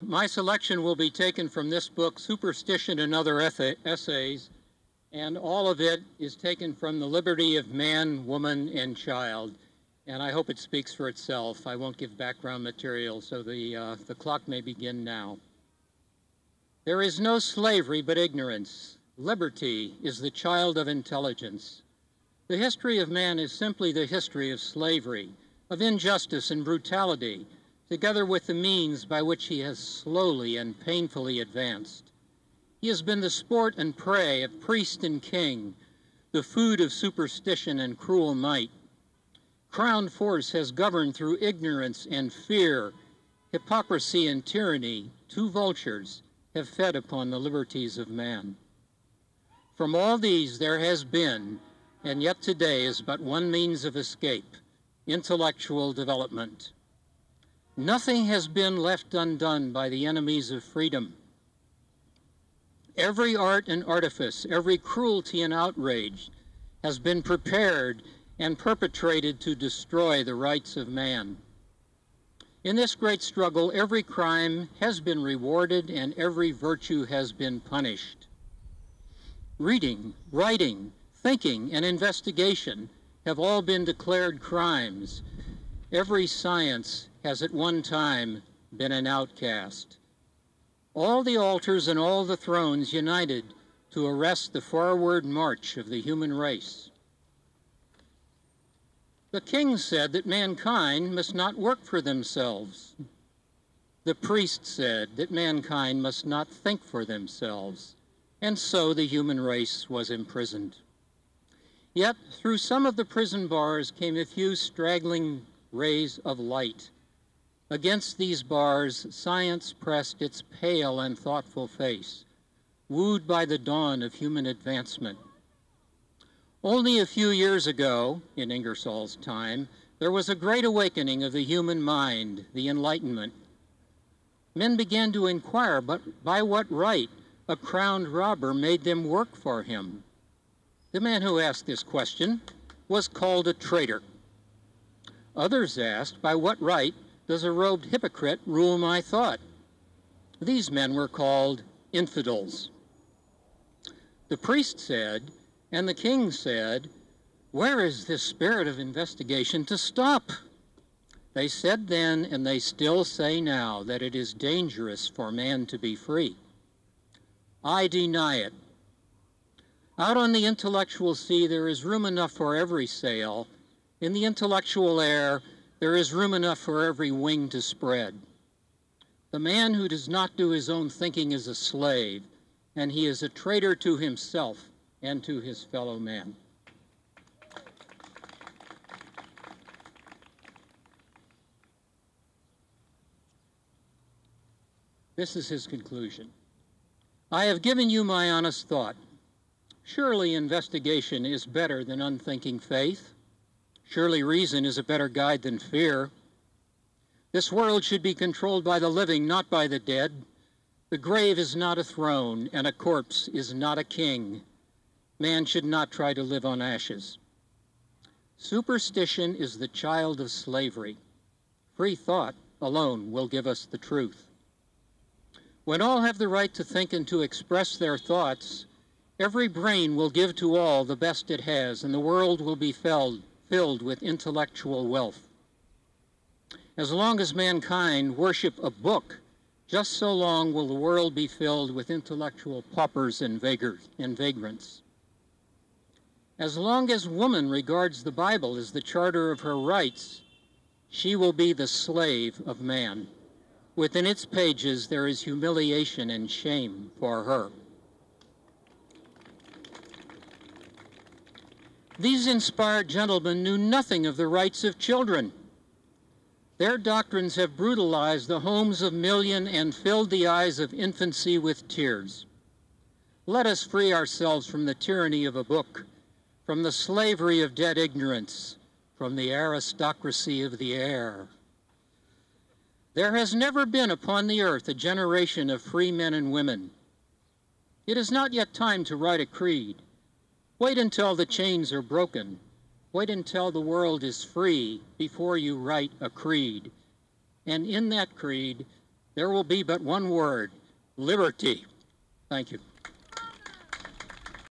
My selection will be taken from this book, Superstition and Other Essays, and all of it is taken from The Liberty of Man, Woman, and Child. And I hope it speaks for itself. I won't give background material, so the clock may begin now. There is no slavery but ignorance. Liberty is the child of intelligence. The history of man is simply the history of slavery, of injustice and brutality, together with the means by which he has slowly and painfully advanced. He has been the sport and prey of priest and king, the food of superstition and cruel might. Crowned force has governed through ignorance and fear, hypocrisy and tyranny. Two vultures have fed upon the liberties of man. From all these there has been, and yet today is but one means of escape: intellectual development. Nothing has been left undone by the enemies of freedom. Every art and artifice, every cruelty and outrage has been prepared and perpetrated to destroy the rights of man. In this great struggle, every crime has been rewarded and every virtue has been punished. Reading, writing, thinking, and investigation have all been declared crimes. Every science has at one time been an outcast. All the altars and all the thrones united to arrest the forward march of the human race. The king said that mankind must not work for themselves. The priest said that mankind must not think for themselves, and so the human race was imprisoned. Yet through some of the prison bars came a few straggling rays of light. Against these bars, science pressed its pale and thoughtful face, wooed by the dawn of human advancement. Only a few years ago, in Ingersoll's time, there was a great awakening of the human mind, the Enlightenment. Men began to inquire, but by what right a crowned robber made them work for him? The man who asked this question was called a traitor. Others asked, by what right does a robed hypocrite rule my thought? These men were called infidels. The priest said, and the king said, where is this spirit of investigation to stop? They said then, and they still say now, that it is dangerous for man to be free. I deny it. Out on the intellectual sea, there is room enough for every sail. In the intellectual air, there is room enough for every wing to spread. The man who does not do his own thinking is a slave, and he is a traitor to himself and to his fellow man. This is his conclusion. I have given you my honest thought. Surely investigation is better than unthinking faith. Surely reason is a better guide than fear. This world should be controlled by the living, not by the dead. The grave is not a throne, and a corpse is not a king. Man should not try to live on ashes. Superstition is the child of slavery. Free thought alone will give us the truth. When all have the right to think and to express their thoughts, every brain will give to all the best it has, and the world will be filled with intellectual wealth. As long as mankind worship a book, just so long will the world be filled with intellectual paupers and vagrants. As long as woman regards the Bible as the charter of her rights, she will be the slave of man. Within its pages, there is humiliation and shame for her. These inspired gentlemen knew nothing of the rights of children. Their doctrines have brutalized the homes of millions and filled the eyes of infancy with tears. Let us free ourselves from the tyranny of a book, from the slavery of dead ignorance, from the aristocracy of the air. There has never been upon the earth a generation of free men and women. It is not yet time to write a creed. Wait until the chains are broken. Wait until the world is free before you write a creed. And in that creed, there will be but one word: liberty. Thank you.